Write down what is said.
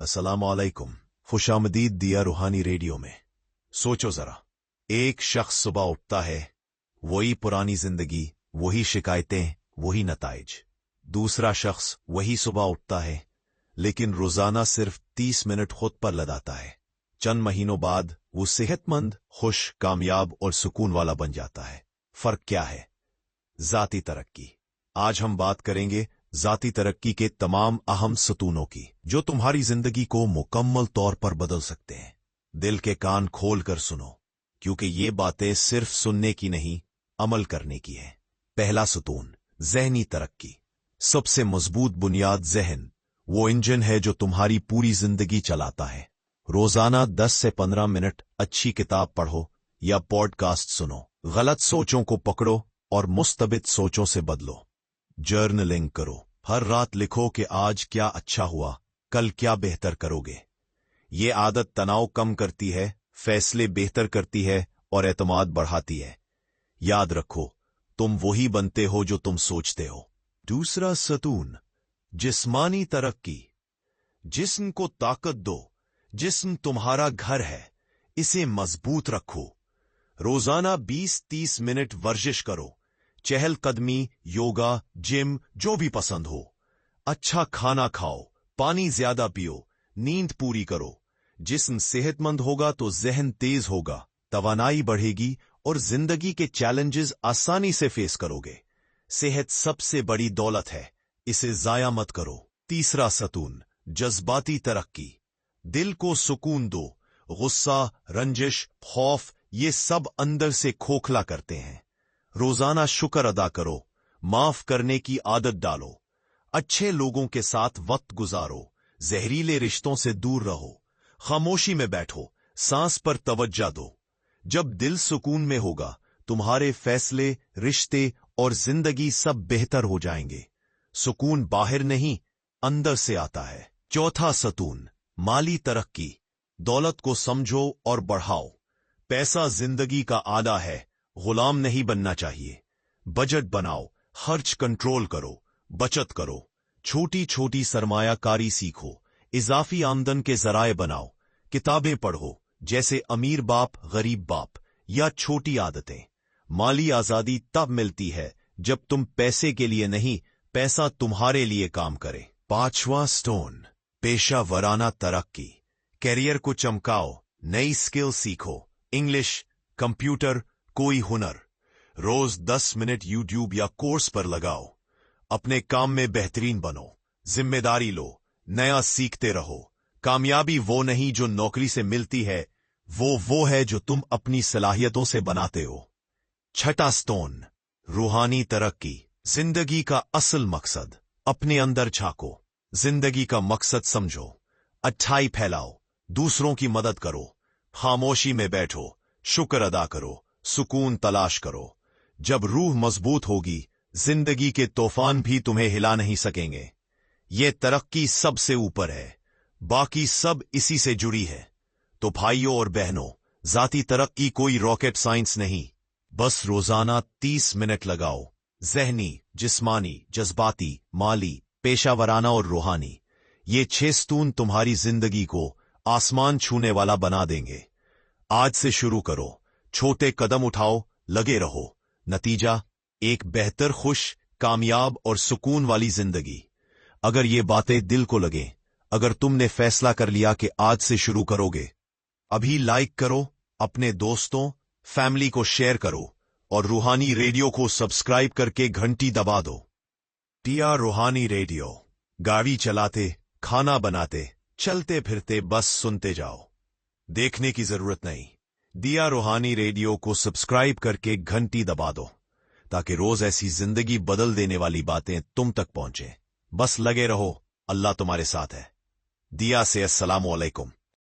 अस्सलाम वालेकुम। खुशामदीद दिया रूहानी रेडियो में। सोचो जरा, एक शख्स सुबह उठता है, वही पुरानी जिंदगी, वही शिकायतें, वही नताइज। दूसरा शख्स वही सुबह उठता है, लेकिन रोजाना सिर्फ 30 मिनट खुद पर लगाता है। चंद महीनों बाद वो सेहतमंद, खुश, कामयाब और सुकून वाला बन जाता है। फर्क क्या है? जाती तरक्की। आज हम बात करेंगे जाती तरक्की के तमाम अहम सतूनों की, जो तुम्हारी जिंदगी को मुकम्मल तौर पर बदल सकते हैं। दिल के कान खोल कर सुनो, क्योंकि ये बातें सिर्फ सुनने की नहीं, अमल करने की है। पहला सतून, ज़हनी तरक्की। सबसे मजबूत बुनियाद ज़हन, वो इंजन है जो तुम्हारी पूरी जिंदगी चलाता है। रोजाना 10 से 15 मिनट अच्छी किताब पढ़ो या पॉडकास्ट सुनो। गलत सोचों को पकड़ो और मुस्तबित सोचों से बदलो। जर्नलिंग करो। हर रात लिखो कि आज क्या अच्छा हुआ, कल क्या बेहतर करोगे। ये आदत तनाव कम करती है, फैसले बेहतर करती है और एतमाद बढ़ाती है। याद रखो, तुम वही बनते हो जो तुम सोचते हो। दूसरा सतून, जिस्मानी तरक्की। जिस्म को ताकत दो। जिस्म तुम्हारा घर है, इसे मजबूत रखो। रोजाना 20-30 मिनट वर्जिश करो। चहलकदमी, योगा, जिम, जो भी पसंद हो। अच्छा खाना खाओ, पानी ज्यादा पियो, नींद पूरी करो। जिस्म सेहतमंद होगा तो ज़हन तेज होगा, तवानाई बढ़ेगी और जिंदगी के चैलेंजेस आसानी से फेस करोगे। सेहत सबसे बड़ी दौलत है, इसे जाया मत करो। तीसरा सतून, जज्बाती तरक्की। दिल को सुकून दो। गुस्सा, रंजिश, खौफ, ये सब अंदर से खोखला करते हैं। रोजाना शुक्र अदा करो, माफ करने की आदत डालो। अच्छे लोगों के साथ वक्त गुजारो, जहरीले रिश्तों से दूर रहो। खामोशी में बैठो, सांस पर तवज्जो दो। जब दिल सुकून में होगा, तुम्हारे फैसले, रिश्ते और जिंदगी सब बेहतर हो जाएंगे। सुकून बाहर नहीं, अंदर से आता है। चौथा सतून, माली तरक्की। दौलत को समझो और बढ़ाओ। पैसा जिंदगी का आला है, गुलाम नहीं बनना चाहिए। बजट बनाओ, खर्च कंट्रोल करो, बचत करो। छोटी छोटी सरमायाकारी सीखो, इजाफी आमदन के जराए बनाओ। किताबें पढ़ो, जैसे अमीर बाप गरीब बाप या छोटी आदतें। माली आजादी तब मिलती है जब तुम पैसे के लिए नहीं, पैसा तुम्हारे लिए काम करे। पांचवा स्टोन, पेशा वराना तरक्की। कैरियर को चमकाओ, नई स्किल सीखो। इंग्लिश, कंप्यूटर, कोई हुनर। रोज 10 मिनट यूट्यूब या कोर्स पर लगाओ। अपने काम में बेहतरीन बनो, जिम्मेदारी लो, नया सीखते रहो। कामयाबी वो नहीं जो नौकरी से मिलती है, वो है जो तुम अपनी सलाहियतों से बनाते हो। छठा स्टोन, रूहानी तरक्की। जिंदगी का असल मकसद अपने अंदर झांको। जिंदगी का मकसद समझो, अच्छाई फैलाओ, दूसरों की मदद करो। खामोशी में बैठो, शुक्र अदा करो, सुकून तलाश करो। जब रूह मजबूत होगी, जिंदगी के तूफान भी तुम्हें हिला नहीं सकेंगे। ये तरक्की सबसे ऊपर है, बाकी सब इसी से जुड़ी है। तो भाइयों और बहनों, जाती तरक्की कोई रॉकेट साइंस नहीं, बस रोजाना 30 मिनट लगाओ। ज़हनी, जिस्मानी, जज्बाती, माली, पेशावराना और रूहानी, ये 6 सतून तुम्हारी जिंदगी को आसमान छूने वाला बना देंगे। आज से शुरू करो, छोटे कदम उठाओ, लगे रहो। नतीजा, एक बेहतर, खुश, कामयाब और सुकून वाली जिंदगी। अगर ये बातें दिल को लगे, अगर तुमने फैसला कर लिया कि आज से शुरू करोगे, अभी लाइक करो, अपने दोस्तों, फैमिली को शेयर करो और रूहानी रेडियो को सब्सक्राइब करके घंटी दबा दो। टिया रूहानी रेडियो। गाड़ी चलाते, खाना बनाते, चलते फिरते बस सुनते जाओ, देखने की जरूरत नहीं। दिया रूहानी रेडियो को सब्सक्राइब करके घंटी दबा दो, ताकि रोज ऐसी जिंदगी बदल देने वाली बातें तुम तक पहुंचे। बस लगे रहो, अल्लाह तुम्हारे साथ है। दिया से अस्सलाम वालेकुम।